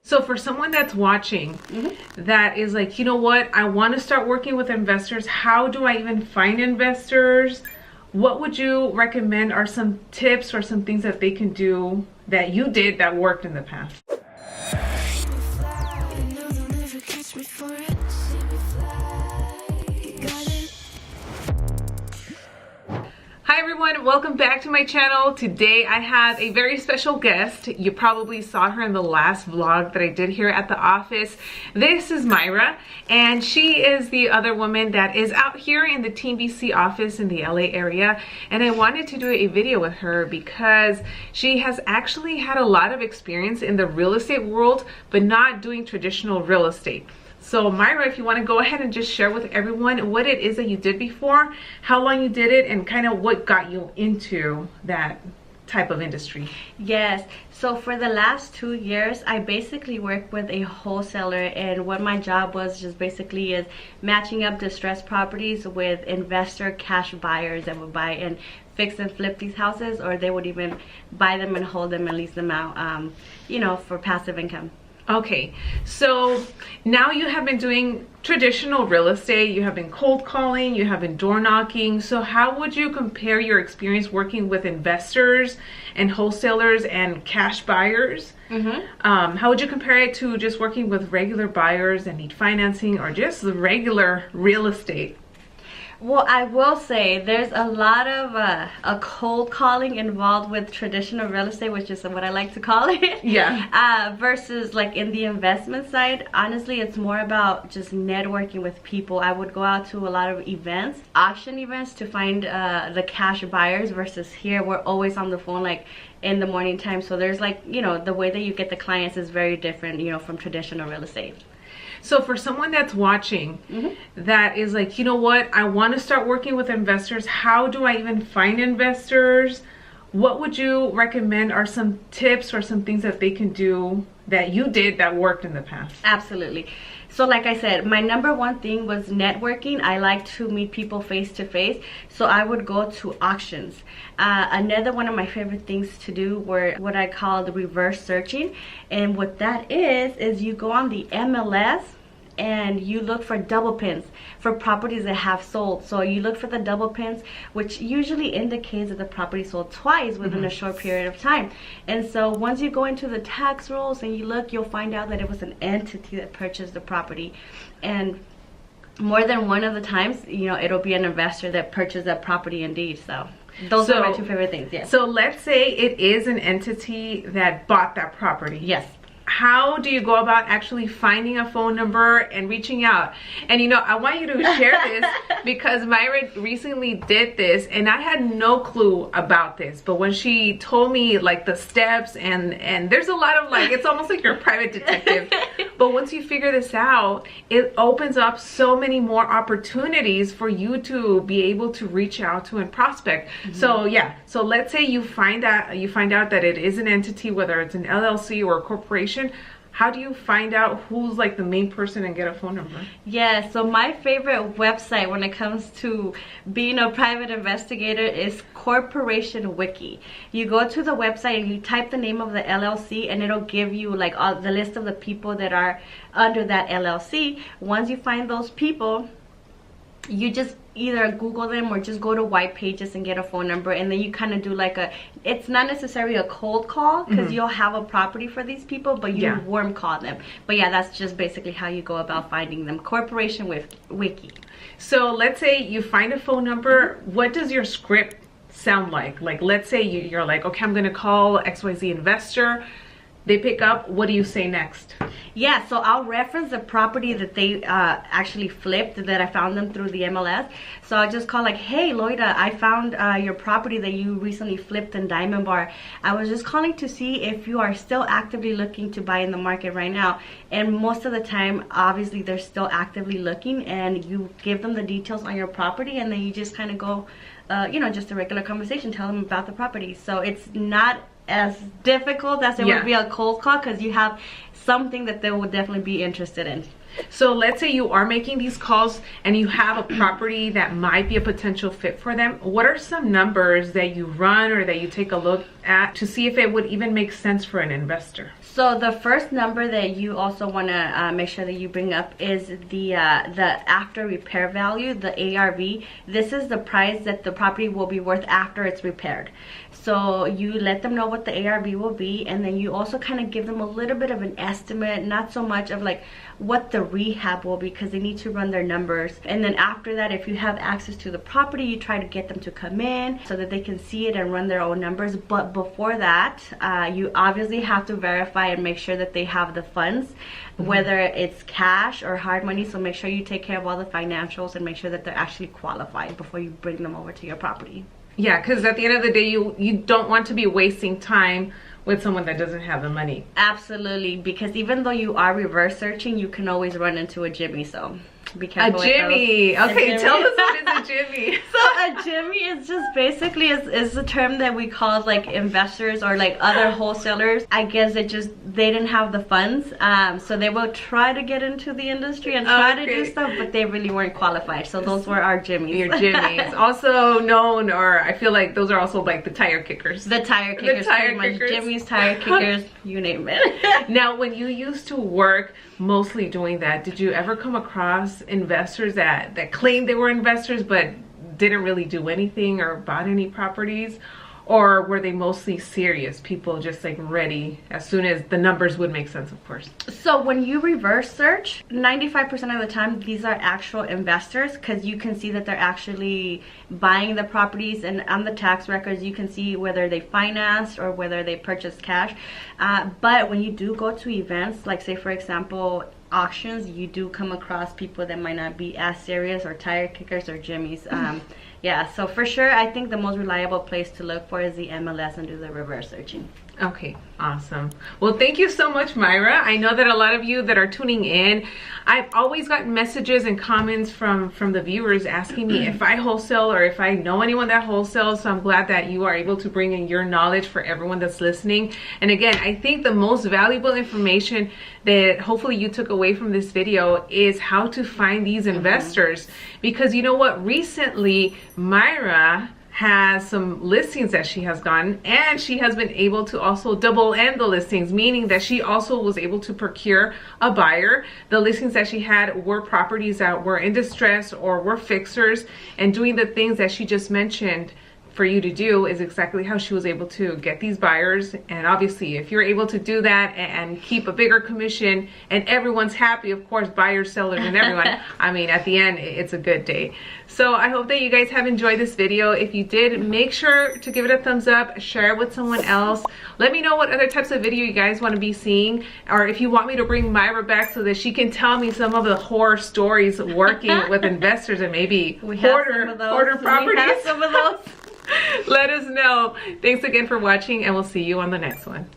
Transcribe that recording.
So for someone that's watching that is like, you know what, I want to start working with investors. How do I even find investors? What would you recommend are some tips or some things that they can do that you did that worked in the past? Hi everyone, welcome back to my channel. Today I have a very special guest. You probably saw her in the last vlog that I did here at the office. This is Myra, and she is the other woman that is out here in the Team BC office in the LA area. And I wanted to do a video with her because she has actually had a lot of experience in the real estate world, but not doing traditional real estate. So Myra, if you want to go ahead and just share with everyone what it is that you did before, how long you did it, and kind of what got you into that type of industry. Yes, so for the last 2 years, I basically worked with a wholesaler, and what my job was just basically is matching up distressed properties with investor cash buyers that would buy and fix and flip these houses, or they would even buy them and hold them and lease them out, you know, for passive income. Okay, so now you have been doing traditional real estate, you have been cold calling, you have been door knocking. So how would you compare your experience working with investors and wholesalers and cash buyers? How would you compare it to just working with regular buyers that need financing, or just the regular real estate? Well, I will say there's a lot of a cold calling involved with traditional real estate, which is what I like to call it. Yeah. Versus like in the investment side, honestly, it's more about just networking with people. I would go out to a lot of events, auction events, to find the cash buyers, versus here we're always on the phone like in the morning time. So there's like, you know, the way that you get the clients is very different, you know, from traditional real estate. So for someone that's watching that is like, you know what, I want to start working with investors. How do I even find investors? What would you recommend are some tips or some things that they can do that you did that worked in the past? Absolutely. So like I said, my number one thing was networking. I like to meet people face to face. So I would go to auctions. Another one of my favorite things to do were what I call the reverse searching. And what that is you go on the MLS and you look for double pins for properties that have sold. So you look for the double pins, which usually indicates that the property sold twice within a short period of time. And so once you go into the tax rolls and you look, you'll find out that it was an entity that purchased the property. And more than one of the times, you know, it'll be an investor that purchased that property indeed. So those are my two favorite things. Yes. So let's say it is an entity that bought that property. Yes. How do you go about actually finding a phone number and reaching out? And you know, I want you to share this because Myra recently did this and I had no clue about this. But when she told me like the steps and there's a lot of like, it's almost like you're a private detective. But once you figure this out, it opens up so many more opportunities for you to be able to reach out to and prospect. So yeah, so let's say you find out that it is an entity, whether it's an LLC or a corporation. How do you find out who's like the main person and get a phone number? Yeah, so my favorite website when it comes to being a private investigator is Corporation Wiki. You go to the website and you type the name of the LLC and it'll give you like all the list of the people that are under that LLC. Once you find those people, you just either Google them or just go to white pages and get a phone number, and then you kind of do like it's not necessarily a cold call because you'll have a property for these people, but you warm call them. But yeah, that's just basically how you go about finding them. Corporation Wiki. So let's say you find a phone number. What does your script sound like? Like let's say you're like, okay, I'm gonna call XYZ investor. They pick up, what do you say next? Yeah, so I'll reference the property that they actually flipped, that I found them through the MLS. So I'll just call like, hey Loida, I found your property that you recently flipped in Diamond Bar. I was just calling to see if you are still actively looking to buy in the market right now. And most of the time, obviously they're still actively looking, and you give them the details on your property, and then you just kind of go, you know, just a regular conversation, tell them about the property. So it's not as difficult as it would be a cold call, because you have something that they would definitely be interested in. So let's say you are making these calls and you have a property that might be a potential fit for them. What are some numbers that you run or that you take a look at to see if it would even make sense for an investor? So the first number that you also want to make sure that you bring up is the after repair value, the ARV. This is the price that the property will be worth after it's repaired. So you let them know what the ARV will be, and then you also kind of give them a little bit of an estimate, not so much of like what the rehab will be, because they need to run their numbers. And then after that, if you have access to the property, you try to get them to come in so that they can see it and run their own numbers. But before that, you obviously have to verify and make sure that they have the funds, whether it's cash or hard money. So make sure you take care of all the financials and make sure that they're actually qualified before you bring them over to your property. Yeah, because at the end of the day, you don't want to be wasting time with someone that doesn't have the money. Absolutely, because even though you are reverse searching, you can always run into a Jimmy, so be careful. A Jimmy. Okay, tell us what is a Jimmy. So a Jimmy is just basically is a term that we call like investors or like other wholesalers. I guess it just, they didn't have the funds, so they will try to get into the industry and try to do stuff, but they really weren't qualified. So those were our Jimmies. Your Jimmies, also known, or I feel like those are also like the tire kickers. The tire kickers, the tire pretty kickers. Much. Jimmies, tire kickers, you name it. Now, when you used to work mostly doing that, did you ever come across investors that claimed they were investors but didn't really do anything or bought any properties? Or were they mostly serious people, just like ready as soon as the numbers would make sense, of course? So when you reverse search, 95% of the time these are actual investors, because you can see that they're actually buying the properties, and on the tax records you can see whether they financed or whether they purchased cash. But when you do go to events, like say for example auctions, you do come across people that might not be as serious, or tire kickers or Jimmies. Yeah, so for sure, I think the most reliable place to look for is the MLS and do the reverse searching. Okay, awesome. Well, thank you so much, Myra. I know that a lot of you that are tuning in, I've always gotten messages and comments from the viewers asking me if I wholesale or if I know anyone that wholesales. So I'm glad that you are able to bring in your knowledge for everyone that's listening. And again, I think the most valuable information that hopefully you took away from this video is how to find these investors. Because you know what? Recently, Myra has some listings that she has gotten, and she has been able to also double end the listings, meaning that she also was able to procure a buyer. The listings that she had were properties that were in distress or were fixers, and doing the things that she just mentioned for you to do is exactly how she was able to get these buyers. And obviously if you're able to do that and keep a bigger commission and everyone's happy, of course, buyers, sellers, and everyone, I mean, at the end, it's a good day. So I hope that you guys have enjoyed this video. If you did, make sure to give it a thumbs up, share it with someone else. Let me know what other types of video you guys want to be seeing, or if you want me to bring Myra back so that she can tell me some of the horror stories working with investors and maybe hoarder properties. We have some of those. Let us know. Thanks again for watching, and we'll see you on the next one.